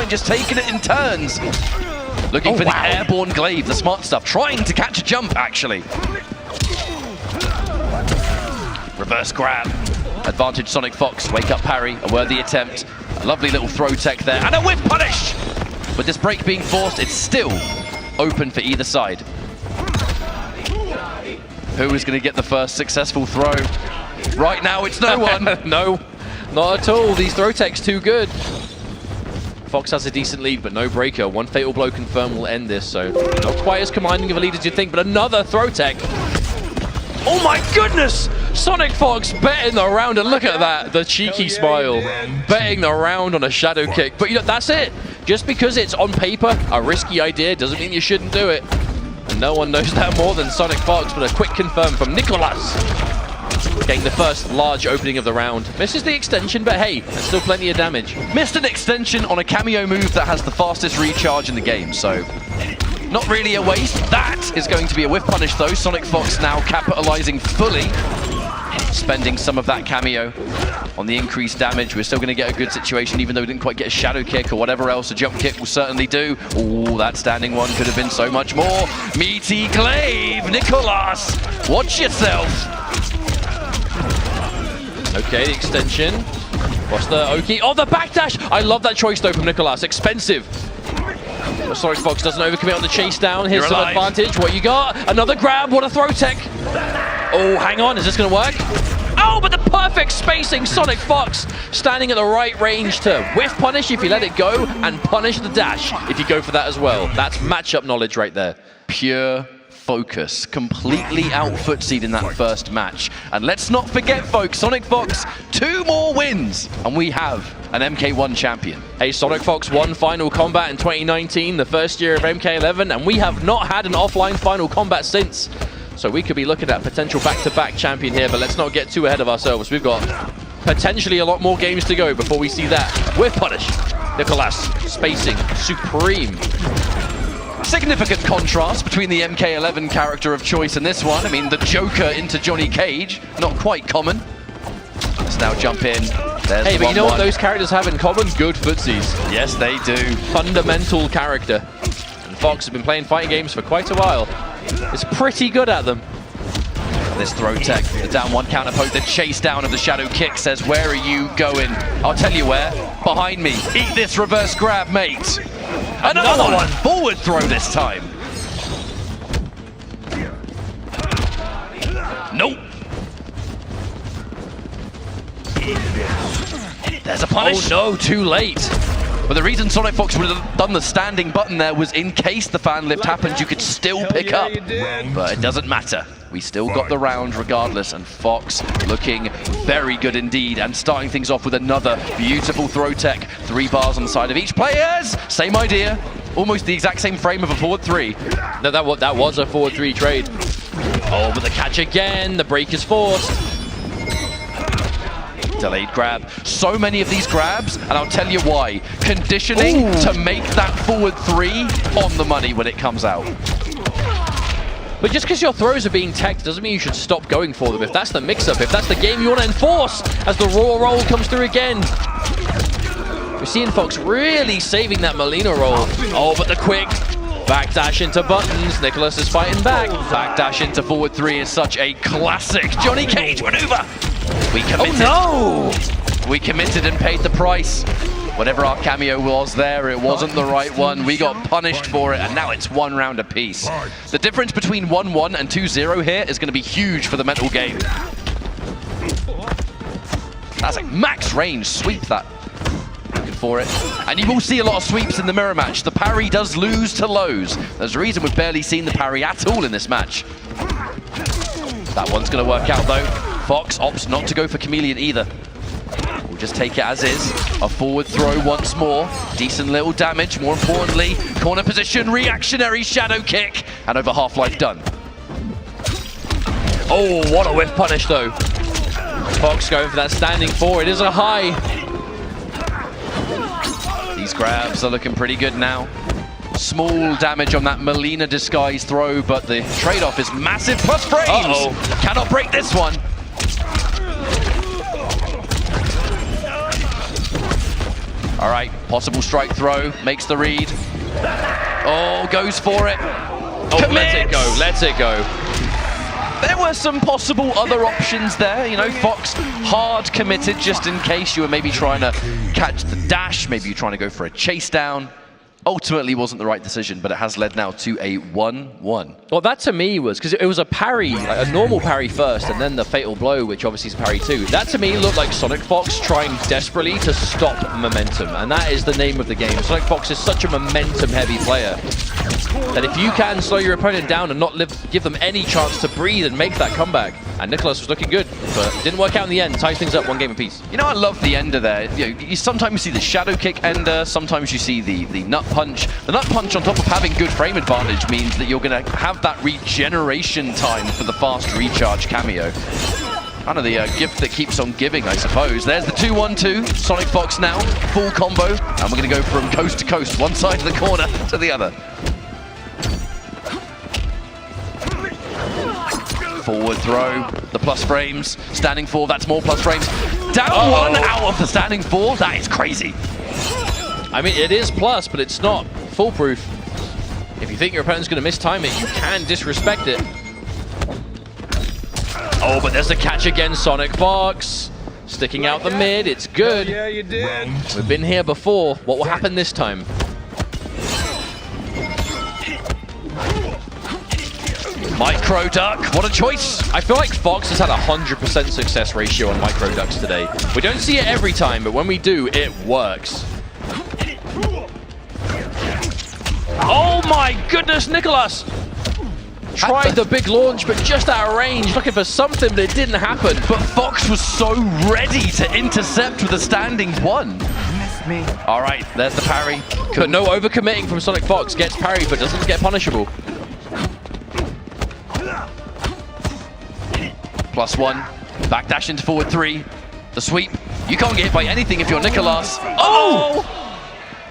Just taking it in turns. Looking for the airborne glaive, the smart stuff. Trying to catch a jump, actually. Reverse grab. Advantage Sonic Fox. Wake up parry. A worthy attempt. A lovely little throw tech there. And a whip punish! With this break being forced, it's still open for either side. Who is going to get the first successful throw? Right now, it's no one. No, not at all. These throw techs too good. Fox has a decent lead, but no breaker. One fatal blow confirmed will end this, so not quite as commanding of a lead as you'd think, but another throw tech. Oh my goodness! Sonic Fox betting the round, and look at that, the cheeky smile. Betting the round on a shadow kick, but you know, that's it. Just because it's on paper a risky idea doesn't mean you shouldn't do it. And no one knows that more than Sonic Fox, but a quick confirm from Nicolas. Getting the first large opening of the round. Misses the extension, but hey, there's still plenty of damage. Missed an extension on a cameo move that has the fastest recharge in the game, so not really a waste. That is going to be a whiff punish though. Sonic Fox now capitalizing fully, spending some of that cameo on the increased damage. We're still going to get a good situation, even though we didn't quite get a shadow kick or whatever else. A jump kick will certainly do. Oh, that standing one could have been so much more. Meaty glaive, Nicolas, watch yourself. Okay, the extension. What's the Oki? Oh, the backdash! I love that choice though from Nicolas. Expensive. But Sonic Fox doesn't overcommit on the chase down. Here's some advantage. What you got? Another grab. What a throw tech. Oh, hang on. Is this going to work? Oh, but the perfect spacing. Sonic Fox standing at the right range to whiff punish if you let it go, and punish the dash if you go for that as well. That's matchup knowledge right there. Pure focus, completely out-footsied in that first match. And let's not forget, folks, Sonic Fox, 2 more wins, and we have an MK1 champion. Hey, Sonic Fox won Final Kombat in 2019, the first year of MK11, and we have not had an offline Final Kombat since. So we could be looking at potential back-to-back champion here, but let's not get too ahead of ourselves. We've got potentially a lot more games to go before we see that. Whiff punish. Nicolas, spacing, supreme. Significant contrast between the MK11 character of choice and this one. I mean, the Joker into Johnny Cage, not quite common. Let's now jump in. There's hey, but you know what those characters have in common? Good footsies. Yes, they do. Fundamental character. And Fox has been playing fighting games for quite a while. It's pretty good at them. This throw tech, the down one counter poke, the chase down of the shadow kick says, where are you going? I'll tell you where. Behind me. Eat this reverse grab, mate. Another one. Forward throw this time. Nope. There's a punish. Oh no, too late. But the reason Sonic Fox would have done the standing button there was in case the fan lift happened, you could still pick up. But it doesn't matter. We still got the round regardless, and Fox looking very good indeed, and starting things off with another beautiful throw tech. 3 bars on the side of each players. Same idea. Almost the exact same frame of a forward 3. No, that was a forward 3 trade. Oh, but the catch again. The break is forced. Delayed grab. So many of these grabs, and I'll tell you why. Conditioning to make that forward 3 on the money when it comes out. But just because your throws are being teched doesn't mean you should stop going for them. If that's the mix-up, if that's the game you want to enforce, as the raw roll comes through again. We're seeing Fox really saving that Molina roll. Oh, but the quick backdash into buttons. Nicolas is fighting back. Backdash into forward 3 is such a classic Johnny Cage maneuver. We committed. Oh no! We committed and paid the price. Whatever our cameo was there, it wasn't the right one. We got punished for it, and now it's 1 round apiece. The difference between 1-1 and 2-0 here is going to be huge for the mental game. That's like max range. Sweep that. Looking for it. And you will see a lot of sweeps in the mirror match. The parry does lose to lows. There's a reason we've barely seen the parry at all in this match. That one's going to work out, though. Fox opts not to go for Chameleon either. We'll just take it as is. A forward throw once more. Decent little damage. More importantly, corner position, reactionary shadow kick. And over half-life done. Oh, what a whiff punish, though. Fox going for that standing 4. It is a high. These grabs are looking pretty good now. Small damage on that Molina disguise throw, but the trade-off is massive plus frames. Cannot break this one. All right, possible strike throw, makes the read. Oh, goes for it. Oh, let it go, let it go. There were some possible other options there. You know, Fox hard committed just in case you were maybe trying to catch the dash, maybe you're trying to go for a chase down. Ultimately wasn't the right decision, but it has led now to a 1-1. Well, that to me was, because it was a parry, like a normal parry first, and then the fatal blow, which obviously is a parry too. That to me looked like Sonic Fox trying desperately to stop momentum, and that is the name of the game. Sonic Fox is such a momentum-heavy player that if you can slow your opponent down and not give them any chance to breathe and make that comeback, and Nicholas was looking good, but it didn't work out in the end. Ties things up 1 game apiece. You know, I love the ender there. You know, you sometimes see the shadow kick ender, sometimes you see the nut punch. The nut punch on top of having good frame advantage means that you're going to have that regeneration time for the fast recharge cameo. Kind of the gift that keeps on giving, I suppose. There's the 2-1-2. Sonic Fox now, full combo. And we're going to go from coast to coast, one side of the corner to the other. Forward throw, the plus frames. Standing 4, that's more plus frames. Down 1 out of the standing 4. That is crazy. I mean, it is plus, but it's not foolproof. If you think your opponent's going to mistime it, you can disrespect it. Oh, but there's a catch again, Sonic Fox. Sticking out the mid, it's good. Yeah, you did. We've been here before. What will happen this time? Micro duck, what a choice. I feel like Fox has had a 100% success ratio on micro ducks today. We don't see it every time, but when we do, it works. Oh my goodness, Nicholas! Tried the big launch, but just out of range, looking for something, but it didn't happen. But Fox was so ready to intercept with a standing 1. Missed me. All right, there's the parry. But no overcommitting from Sonic Fox. Gets parried, but doesn't get punishable. +1, backdash into forward 3. The sweep. You can't get hit by anything if you're Nicholas. Oh!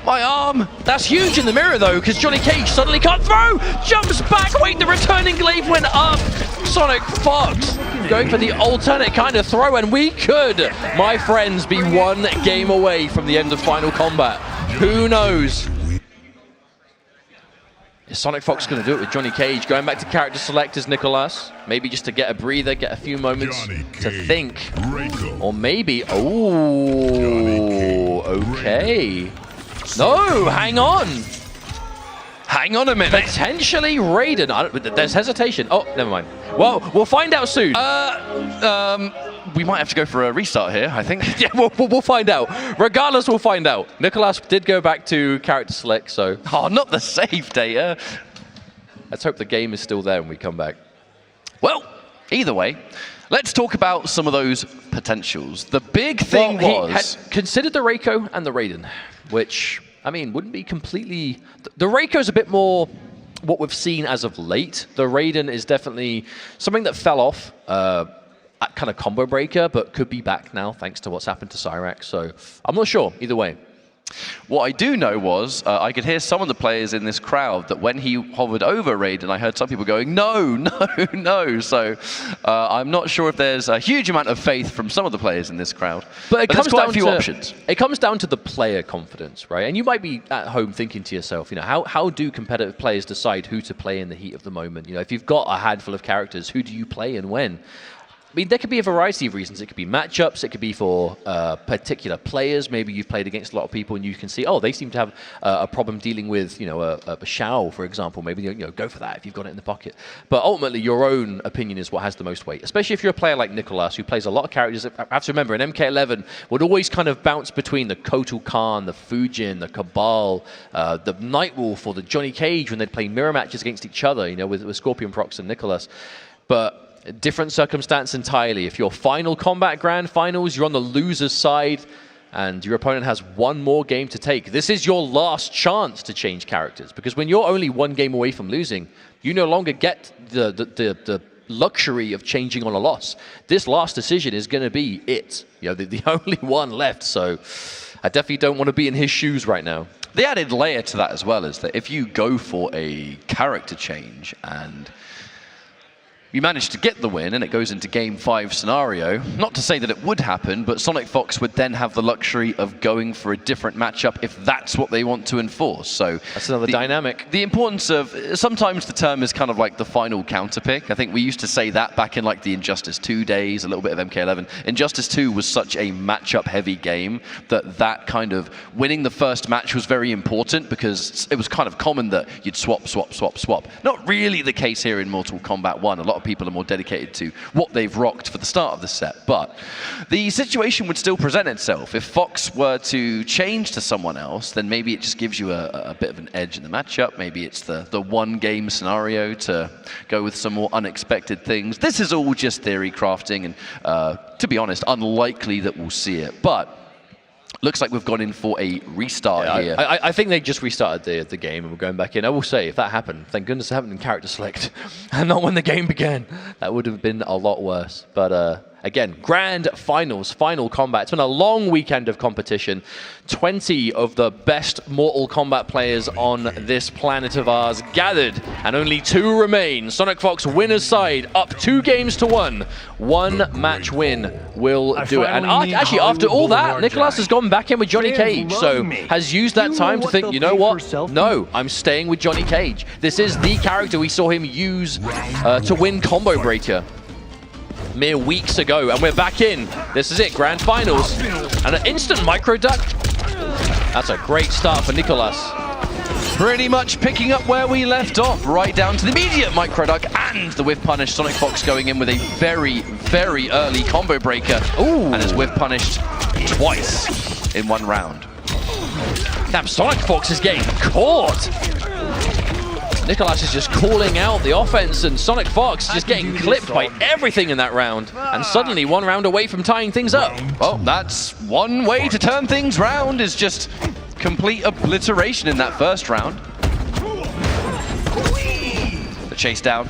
My arm! That's huge in the mirror though, because Johnny Cage suddenly can't throw! Jumps back, wait, the returning glaive went up! Sonic Fox going for the alternate kind of throw, and we could, my friends, be 1 game away from the end of Final Kombat. Who knows? Is Sonic Fox going to do it with Johnny Cage? Going back to character select as Nicholas. Maybe just to get a breather, get a few moments to think. Or maybe, oh, okay. No, hang on. Hang on a minute. Potentially Raiden. There's hesitation. Oh, never mind. Well, we'll find out soon. We might have to go for a restart here, I think. Yeah, we'll find out. Regardless, we'll find out. Nicholas did go back to character select, so... Oh, not the save data. Let's hope the game is still there when we come back. Well, either way, let's talk about some of those potentials. The big thing He had was... considered the Reiko and the Raiden, which, I mean, wouldn't be completely... The Reiko's a bit more what we've seen as of late. The Raiden is definitely something that fell off, kind of combo breaker, but could be back now thanks to what's happened to Cyrax. So I'm not sure either way. What I do know was, I could hear some of the players in this crowd that when he hovered over Raiden, I heard some people going, no, no, no. So I'm not sure if there's a huge amount of faith from some of the players in this crowd. But it comes there's quite down a few to, options. It comes down to the player confidence, right? And you might be at home thinking to yourself, you know, how do competitive players decide who to play in the heat of the moment? You know, if you've got a handful of characters, who do you play and when? I mean, there could be a variety of reasons. It could be matchups. It could be for particular players. Maybe you've played against a lot of people and you can see, oh, they seem to have a problem dealing with, you know, a Shao, for example. Maybe, you know, go for that if you've got it in the pocket. But ultimately, your own opinion is what has the most weight, especially if you're a player like Nicholas, who plays a lot of characters. I have to remember, an MK11 would always kind of bounce between the Kotal Khan, the Fujin, the Cabal, the Nightwolf, or the Johnny Cage when they'd play mirror matches against each other, you know, with Scorpion Prox and Nicholas. But different circumstance entirely. If you're Final Kombat Grand Finals, you're on the loser's side, and your opponent has one more game to take. This is your last chance to change characters, because when you're only one game away from losing, you no longer get the luxury of changing on a loss. This last decision is going to be it. You know, the only one left, so I definitely don't want to be in his shoes right now. The added layer to that as well is that if you go for a character change and You manage to get the win, and it goes into Game 5 scenario. Not to say that it would happen, but Sonic Fox would then have the luxury of going for a different matchup if that's what they want to enforce. So that's another dynamic. The importance of, sometimes the term is kind of like the final counter pick. I think we used to say that back in like the Injustice 2 days, a little bit of MK11. Injustice 2 was such a matchup-heavy game that kind of winning the first match was very important, because it was kind of common that you'd swap. Not really the case here in Mortal Kombat 1. A lot of people are more dedicated to what they've rocked for the start of the set, but the situation would still present itself. If Fox were to change to someone else, then maybe it just gives you a bit of an edge in the matchup. Maybe it's the one game scenario to go with some more unexpected things. This is all just theory crafting, and to be honest, unlikely that we'll see it, but looks like we've gone in for a restart here. I think they just restarted the game and we're going back in. I will say, if that happened, thank goodness it happened in character select and not when the game began. That would have been a lot worse. But again, grand finals, final combat. It's been a long weekend of competition. 20 of the best Mortal Kombat players on this planet of ours gathered, and only 2 remain. Sonic Fox winner's side, up 2-1. 1 match win will do it. And actually, after all that, Nicholas has gone back in with Johnny Cage, so has used that time to think, you know what? No, I'm staying with Johnny Cage. This is the character we saw him use to win Combo Breaker mere weeks ago, and we're back in. This is it, grand finals, and an instant micro duck. That's a great start for Nicholas. Pretty much picking up where we left off, right down to the immediate micro duck and the whiff punish. Sonic Fox going in with a very, very early combo breaker. Ooh. And is whiff punished twice in 1 round. Damn, Sonic Fox is getting caught. Nicholas is just calling out the offense, and Sonic Fox just getting clipped by everything in that round. And suddenly 1 round away from tying things up. Well, that's one way to turn things round, is just complete obliteration in that first round. The chase down.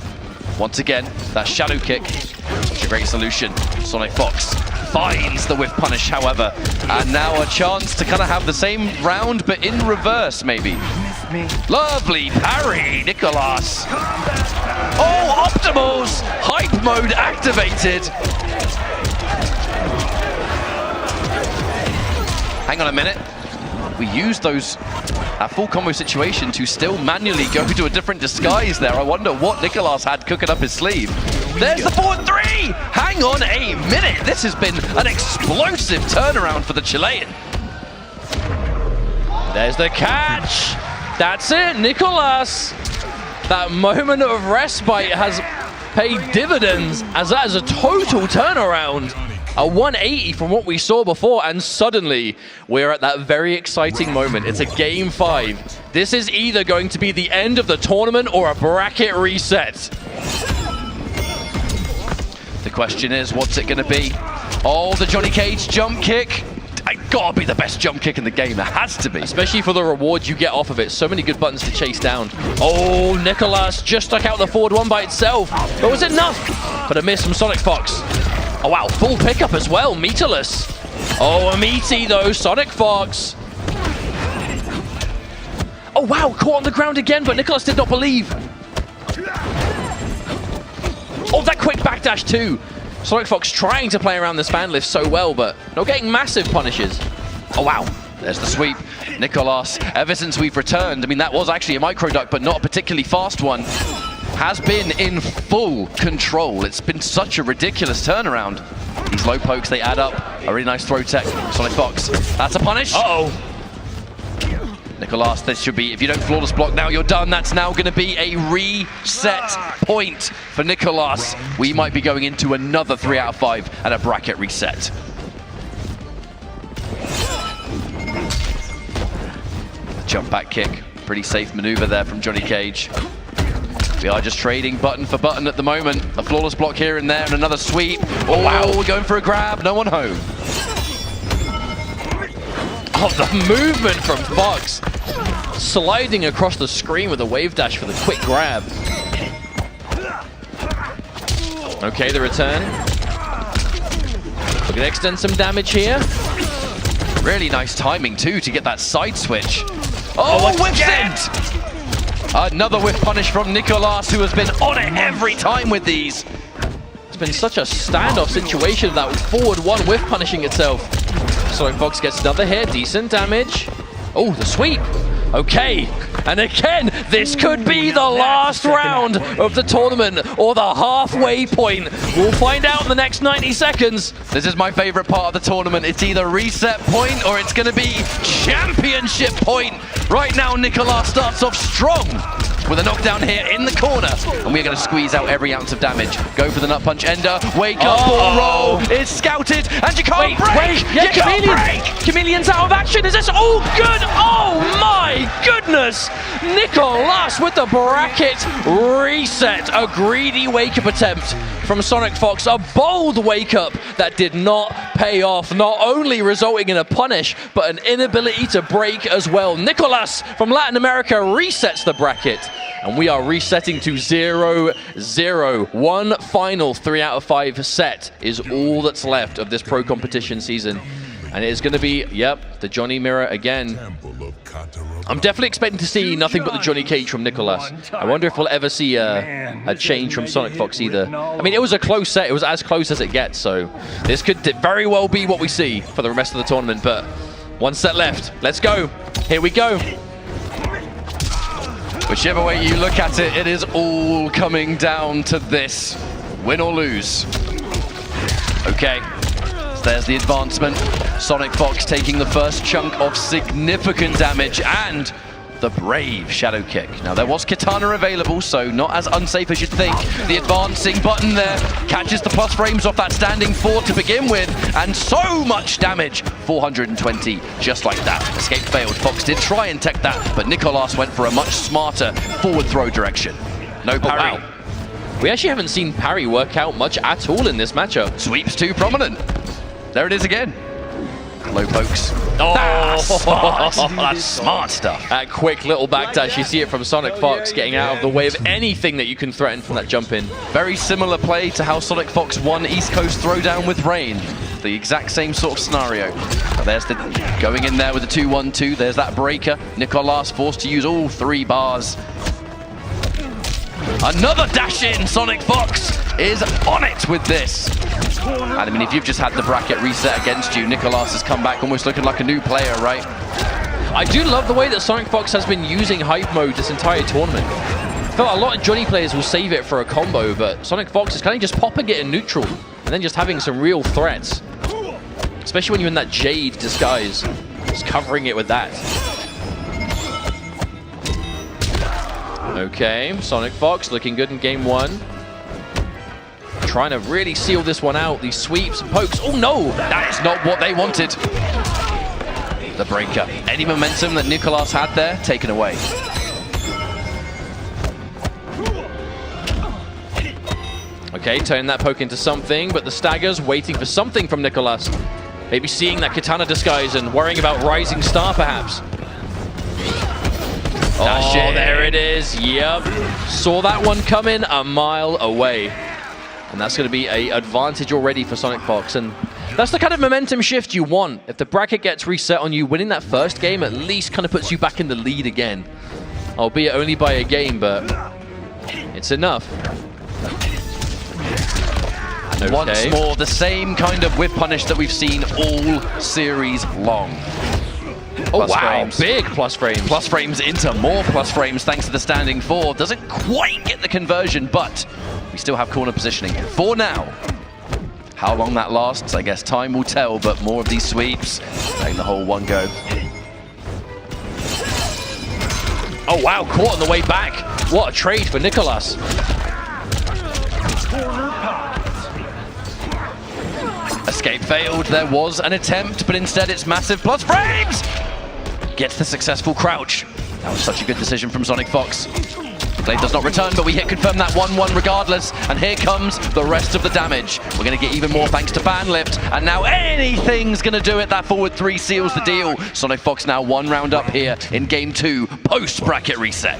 Once again, that shadow kick. Such a great solution. Sonic Fox finds the whiff punish, however. And now a chance to kind of have the same round, but in reverse, maybe. Lovely parry, Nicholas. Oh, Optimals! Hype mode activated. Hang on a minute. We used that full combo situation to still manually go to a different disguise there. I wonder what Nicholas had cooking up his sleeve. There's the forward 3! Hang on a minute. This has been an explosive turnaround for the Chilean. There's the catch. That's it, Nicholas. That moment of respite has paid dividends, as that is a total turnaround. A 180 from what we saw before, and suddenly we're at that very exciting moment. It's a Game 5. This is either going to be the end of the tournament or a bracket reset. The question is, what's it going to be? Oh, the Johnny Cage jump kick. It gotta be the best jump kick in the game. It has to be. Especially for the reward you get off of it. So many good buttons to chase down. Oh, Nicholas just stuck out the forward 1 by itself. But was it enough? But a miss from Sonic Fox. Oh, wow. Full pickup as well. Meatless. Oh, a meaty, though. Sonic Fox. Oh, wow. Caught on the ground again, but Nicholas did not believe. Oh, that quick backdash, too. Sonic Fox trying to play around this fan lift so well, but not getting massive punishes. Oh, wow. There's the sweep. Nicholas, ever since we've returned, I mean, that was actually a micro duck, but not a particularly fast one, has been in full control. It's been such a ridiculous turnaround. These low pokes, they add up. A really nice throw tech. Sonic Fox, that's a punish. Uh-oh. Nicholas, this should be, if you don't flawless block now, you're done. That's now going to be a reset point for Nicholas. We might be going into another 3 out of 5 and a bracket reset. Jump back kick. Pretty safe maneuver there from Johnny Cage. We are just trading button for button at the moment. A flawless block here and there and another sweep. Oh, wow, we're going for a grab. No one home. Oh, the movement from Fox. Sliding across the screen with a wave dash for the quick grab. Okay, the return. Looking to extend some damage here. Really nice timing, too, to get that side switch. Oh, whips it! Another whiff punish from Nicolas, who has been on it every time with these. It's been such a standoff situation, that forward one whiff punishing itself. Sonic Fox gets another hit, decent damage. Oh, the sweep. Okay, and again, this could be the last round of the tournament, or the halfway point. We'll find out in the next 90 seconds. This is my favorite part of the tournament. It's either reset point or it's going to be championship point. Right now, Nicolas starts off strong with a knockdown here in the corner, and we're going to squeeze out every ounce of damage. Go for the nut punch ender, wake up, ball roll, it's scouted, and you can't break! Yeah, You can't break! Chameleon's out of action, is this all good? Oh my goodness! Nicolas with the bracket reset. A greedy wake-up attempt from Sonic Fox, a bold wake-up that did not pay off, not only resulting in a punish, but an inability to break as well. Nicolas from Latin America resets the bracket, and we are resetting to 0-0. One final 3 out of 5 set is all that's left of this pro competition season. And it is going to be, yep, the Johnny Mirror again. I'm definitely expecting to see nothing but the Johnny Cage from Nicolas. I wonder if we'll ever see a change from Sonic Fox either. I mean, it was a close set. It was as close as it gets, so this could very well be what we see for the rest of the tournament. But one set left. Let's go. Here we go. Whichever way you look at it, it is all coming down to this. Win or lose. Okay. There's the advancement. Sonic Fox taking the first chunk of significant damage, and the brave Shadow Kick. Now, there was Katana available, so not as unsafe as you'd think. The advancing button there catches the plus frames off that standing 4 to begin with, and so much damage. 420, just like that. Escape failed. Fox did try and tech that, but Nicolas went for a much smarter forward throw direction. No parry. Oh, wow. We actually haven't seen parry work out much at all in this matchup. Sweeps too prominent. There it is again. Low pokes. Oh, that's smart. That's smart stuff. That quick little backdash, you see it from Sonic Fox getting out of the way of anything that you can threaten from that jump in. Very similar play to how Sonic Fox won East Coast Throwdown with Rain. The exact same sort of scenario. Now there's the going in there with the 2-1-2. There's that breaker. Nicolas forced to use all 3 bars. Another dash in. Sonic Fox is on it with this. And I mean, if you've just had the bracket reset against you, Nicolas has come back almost looking like a new player, right? I do love the way that Sonic Fox has been using hype mode this entire tournament. I feel like a lot of Johnny players will save it for a combo, but Sonic Fox is kind of just popping it in neutral and then just having some real threats. Especially when you're in that Jade disguise, just covering it with that. Okay, Sonic Fox looking good in game 1. Trying to really seal this one out. These sweeps and pokes. Oh no! That is not what they wanted. The breaker. Any momentum that Nicolas had there, taken away. Okay, turning that poke into something, but the staggers waiting for something from Nicolas. Maybe seeing that Katana disguise and worrying about Rising Star, perhaps. Oh, there it is. Yep. Saw that one coming a mile away. And that's going to be an advantage already for Sonic Fox. And that's the kind of momentum shift you want. If the bracket gets reset on you, winning that first game at least kind of puts you back in the lead again. Albeit only by a game, but it's enough. Okay. Once more, the same kind of whip punish that we've seen all series long. Oh, wow, frames. Big plus frames. Plus frames into more plus frames thanks to the standing 4. Doesn't quite get the conversion, but we still have corner positioning for now. How long that lasts, I guess time will tell, but more of these sweeps, letting the whole one go. Oh, wow, caught on the way back. What a trade for Nicolas. Escape failed. There was an attempt, but instead it's massive plus frames. Gets the successful crouch. That was such a good decision from Sonic Fox. Blade does not return, but we hit confirm that 1-1 regardless. And here comes the rest of the damage. We're going to get even more thanks to ban lift. And now anything's going to do it. That forward 3 seals the deal. Sonic Fox now 1 round up here in game 2, post-bracket reset.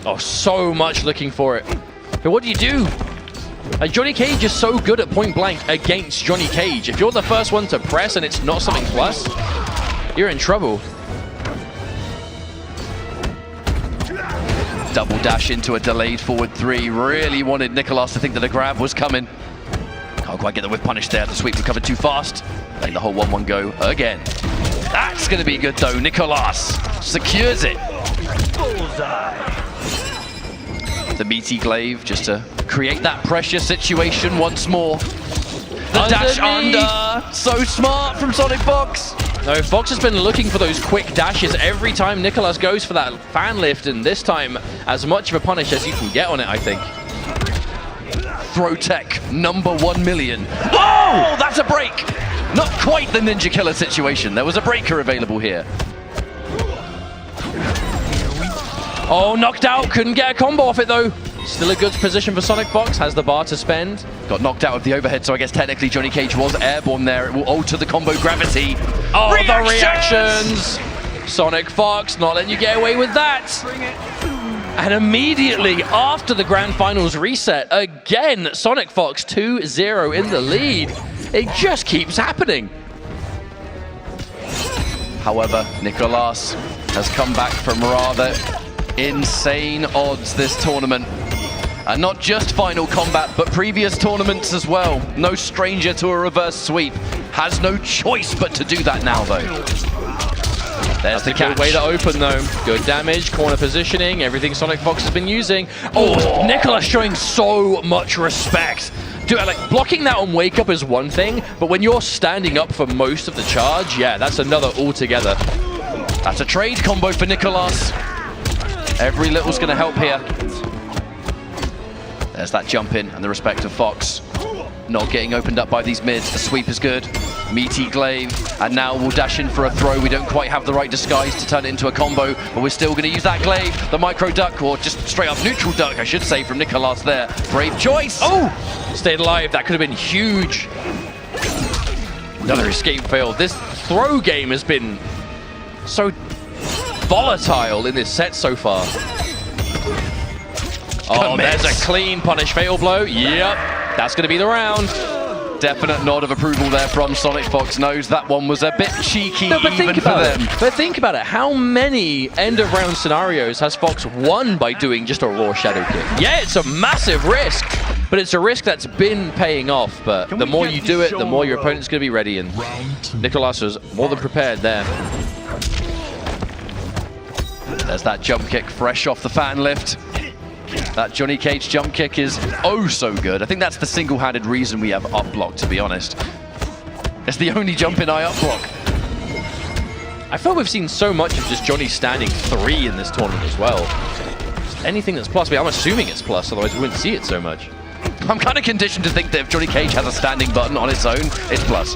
Oh, so much looking for it. But what do you do? And Johnny Cage is so good at point blank against Johnny Cage. If you're the first one to press and it's not something plus, you're in trouble. Double dash into a delayed forward 3. Really wanted Nicolas to think that a grab was coming. Can't quite get the whip punish there. The sweep recovered too fast. Letting the whole 1-1 go again. That's going to be good though. Nicolas secures it. Bullseye. The meaty glaive just to create that pressure situation once more. The dash under. So smart from Sonic Fox. No, Fox has been looking for those quick dashes every time Nicolas goes for that fan lift, and this time as much of a punish as you can get on it, I think. Throw tech number 1 million. Oh, that's a break. Not quite the Ninja Killer situation. There was a breaker available here. Oh, knocked out. Couldn't get a combo off it though. Still a good position for Sonic Fox. Has the bar to spend. Got knocked out of the overhead, so I guess technically Johnny Cage was airborne there. It will alter the combo gravity. Oh, the reactions! Sonic Fox not letting you get away with that. And immediately after the Grand Finals reset, again, Sonic Fox 2-0 in the lead. It just keeps happening. However, Nicolas has come back from rather insane odds this tournament. And not just Final Combat, but previous tournaments as well. No stranger to a reverse sweep. Has no choice but to do that now, though. There's the catch. Good way to open, though. Good damage, corner positioning, everything Sonic Fox has been using. Oh, Nicolas showing so much respect. Like, blocking that on wake up is one thing, but when you're standing up for most of the charge, yeah, that's another altogether. That's a trade combo for Nicolas. Every little's going to help here. There's that jump in and the respect of Fox. Not getting opened up by these mids. The sweep is good. Meaty glaive. And now we'll dash in for a throw. We don't quite have the right disguise to turn it into a combo, but we're still going to use that glaive. The micro duck, or just straight up neutral duck, I should say, from Nicolas there. Brave choice. Oh! Stayed alive. That could have been huge. Another escape fail. This throw game has been so volatile in this set so far. Oh, there's a clean punish fatal blow. Yep, that's going to be the round. Definite nod of approval there from Sonic Fox. Knows that one was a bit cheeky even for them. But think about it. How many end of round scenarios has Fox won by doing just a raw shadow kick? Yeah, it's a massive risk, but it's a risk that's been paying off. But the more you do it, the more your opponent's going to be ready. And Nicolas was more than prepared there. There's that jump kick fresh off the fan lift. That Johnny Cage jump kick is oh so good. I think that's the single-handed reason we have up block, to be honest. It's the only jump in I up block. I feel we've seen so much of just Johnny standing 3 in this tournament as well. Just anything that's plus, I'm assuming it's plus, otherwise we wouldn't see it so much. I'm kind of conditioned to think that if Johnny Cage has a standing button on its own, it's plus.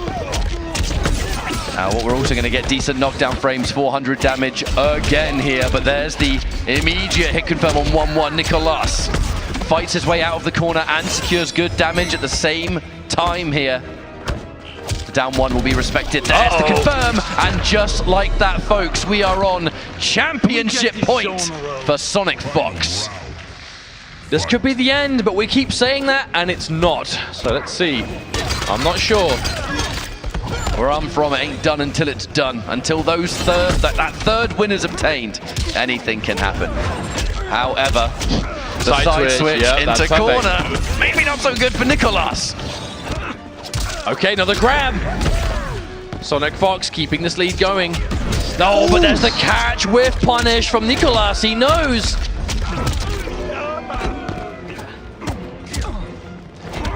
Now, we're also going to get decent knockdown frames, 400 damage again here, but there's the immediate hit confirm on 1-1. Nicolas fights his way out of the corner and secures good damage at the same time here. The down 1 will be respected. There's the confirm, and just like that, folks, we are on championship point for Sonic Fox. This could be the end, but we keep saying that, and it's not. So let's see. I'm not sure. Where I'm from, it ain't done until it's done. Until those that third win is obtained, anything can happen. However, the side switch into corner, maybe not so good for Nicolas. Okay, another grab. Sonic Fox keeping this lead going. Oh, but there's the catch with punish from Nicolas. He knows.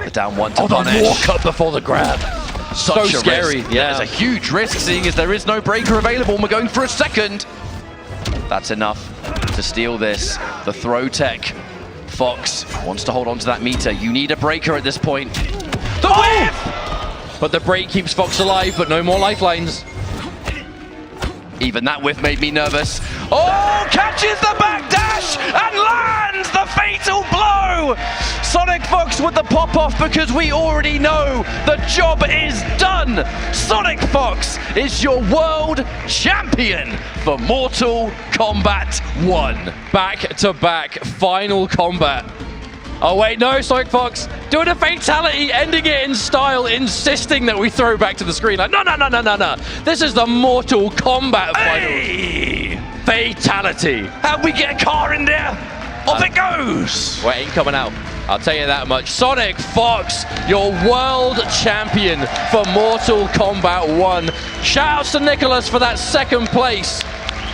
The down 1 to punish. The walk up before the grab. So scary. Risk. Yeah, there's a huge risk, seeing as there is no breaker available, and we're going for a second. That's enough to steal this. The throw tech. Fox wants to hold on to that meter. You need a breaker at this point. The whip! But the break keeps Fox alive, but no more lifelines. Even that whiff made me nervous. Oh, catches the back dash and lands the fatal blow! Sonic Fox with the pop-off, because we already know the job is done. Sonic Fox is your world champion for Mortal Kombat 1. Back-to-back Final Combat. Oh wait, no, Sonic Fox doing a fatality, ending it in style, insisting that we throw back to the screen. Like, no. This is the Mortal Kombat Final. Fatality. How'd we get a car in there? Off it goes! Well, it ain't coming out. I'll tell you that much. Sonic Fox, your world champion for Mortal Kombat 1. Shoutouts to Nicholas for that second place.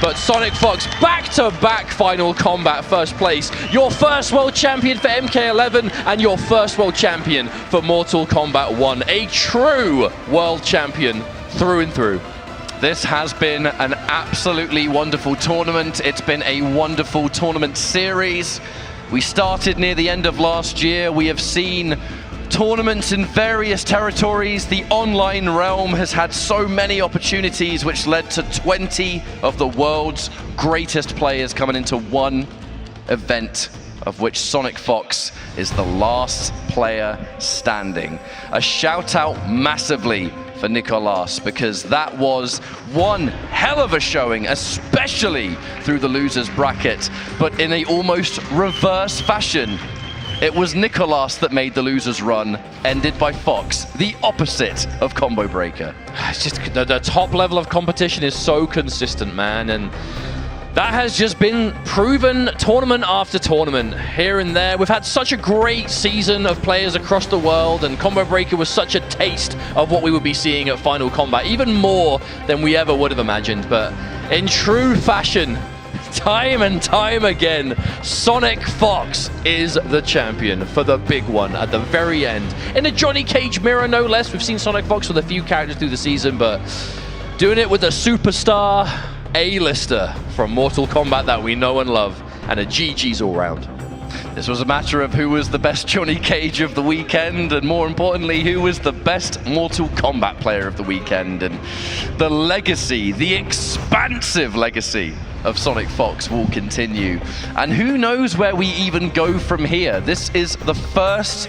But Sonic Fox, back-to-back Final Combat first place. Your first world champion for MK11 and your first world champion for Mortal Kombat 1. A true world champion through and through. This has been an absolutely wonderful tournament. It's been a wonderful tournament series. We started near the end of last year. We have seen tournaments in various territories. The online realm has had so many opportunities, which led to 20 of the world's greatest players coming into one event, of which Sonic Fox is the last player standing. A shout out massively for Nicolas, because that was one hell of a showing, especially through the losers bracket, but in a almost reverse fashion. It was Nicolas that made the losers run, ended by Fox, the opposite of Combo Breaker. It's just the top level of competition is so consistent, man, and that has just been proven tournament after tournament, here and there. We've had such a great season of players across the world, and Combo Breaker was such a taste of what we would be seeing at Final Combat, even more than we ever would have imagined. But in true fashion, time and time again, Sonic Fox is the champion for the big one at the very end. In a Johnny Cage mirror, no less. We've seen Sonic Fox with a few characters through the season, but doing it with a superstar A-lister from Mortal Kombat that we know and love, and a GG's all round. This was a matter of who was the best Johnny Cage of the weekend, and more importantly, who was the best Mortal Kombat player of the weekend. And the legacy, the expansive legacy of Sonic Fox will continue. And who knows where we even go from here. This is the first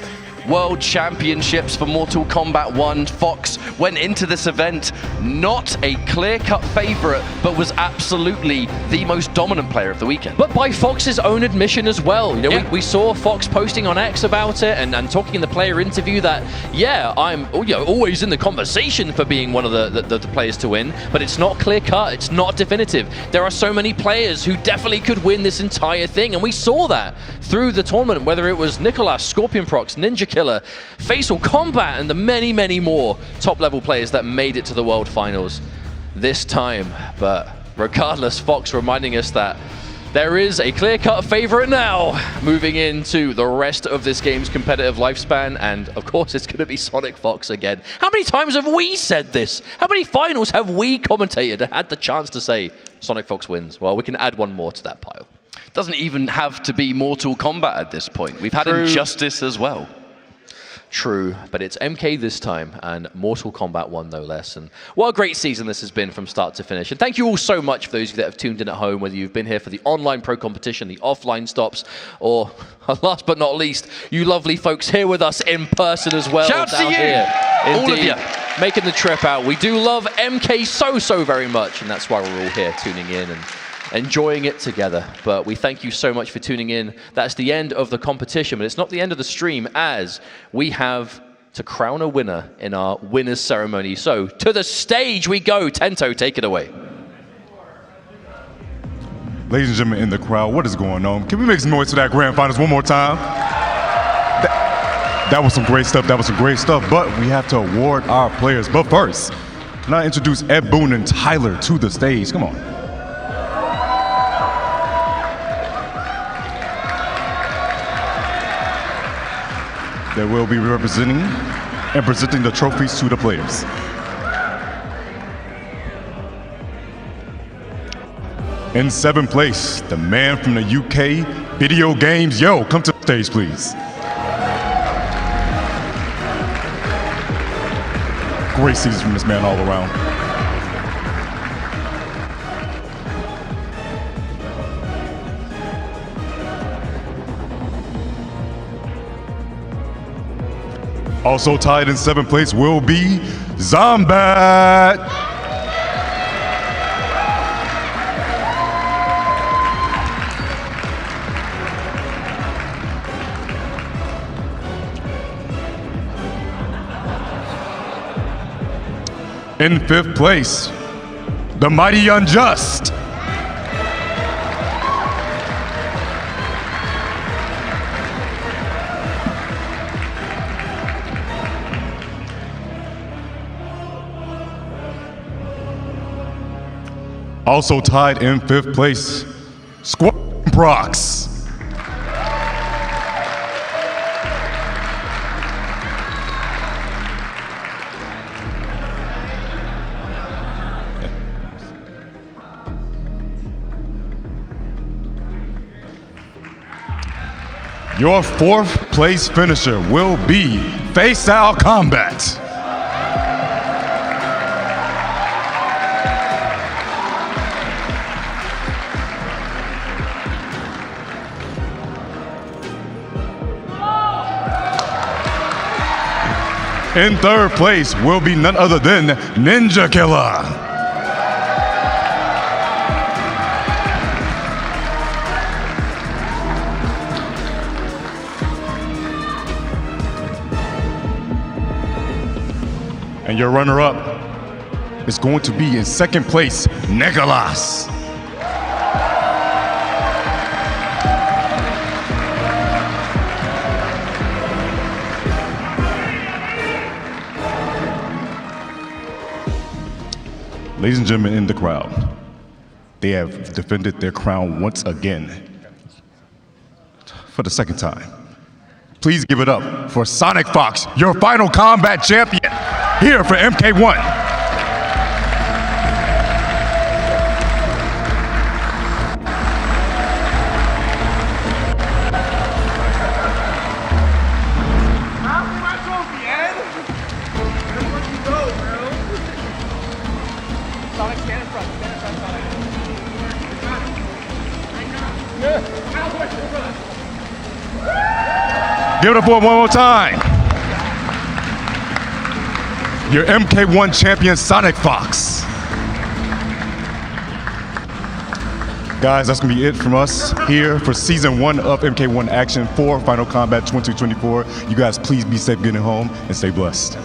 World Championships for Mortal Kombat 1. Fox went into this event not a clear-cut favorite, but was absolutely the most dominant player of the weekend. But by Fox's own admission as well. You know, we saw Fox posting on X about it and talking in the player interview that, yeah, I'm always in the conversation for being one of the players to win, but it's not clear-cut, it's not definitive. There are so many players who definitely could win this entire thing, and we saw that through the tournament, whether it was Nicolas, Scorpion Prox, Ninja Killer, Fatal Combat, and the many, many more top-level players that made it to the World Finals this time. But regardless, Fox reminding us that there is a clear-cut favorite now moving into the rest of this game's competitive lifespan, and of course it's going to be Sonic Fox again. How many times have we said this? How many finals have we commentated and had the chance to say Sonic Fox wins? Well, we can add one more to that pile. Doesn't even have to be Mortal Kombat at this point. We've had Injustice as well. True, but it's MK this time, and Mortal Kombat 1 no less. And what a great season this has been from start to finish. And thank you all so much for those of you that have tuned in at home, whether you've been here for the online pro competition, the offline stops, or last but not least, you lovely folks here with us in person as well. Shout to you! Here. All of you. Making the trip out. We do love MK so very much, and that's why we're all here tuning in and enjoying it together. But we thank you so much for tuning in. That's the end of the competition, but it's not the end of the stream, as we have to crown a winner in our winners ceremony. So to the stage we go. Tento, take it away. Ladies and gentlemen in the crowd, what is going on? Can we make some noise for that grand finals one more time? That was some great stuff. That was some great stuff. But we have to award our players. But first, can I introduce Ed Boone and Tyler to the stage? Come on. They will be representing and presenting the trophies to the players. In 7th place, the man from the UK, Video Games. Yo, come to the stage, please. Great season from this man all around. Also tied in 7th place will be Zombat. In 5th place, the Mighty Unjust. Also tied in 5th place, Squad Prox. Your 4th place finisher will be Face-Style Kombat. In 3rd place will be none other than Ninja Killer. And your runner-up is going to be in 2nd place, Nicholas. Ladies and gentlemen in the crowd, they have defended their crown once again for the 2nd time. Please give it up for Sonic Fox, your final Kombat champion, here for MK1. Give it up for him one more time. Your MK1 champion, Sonic Fox. Guys, that's gonna be it from us here for season 1 of MK1 Action 4 Final Kombat 2024. You guys please be safe getting home and stay blessed.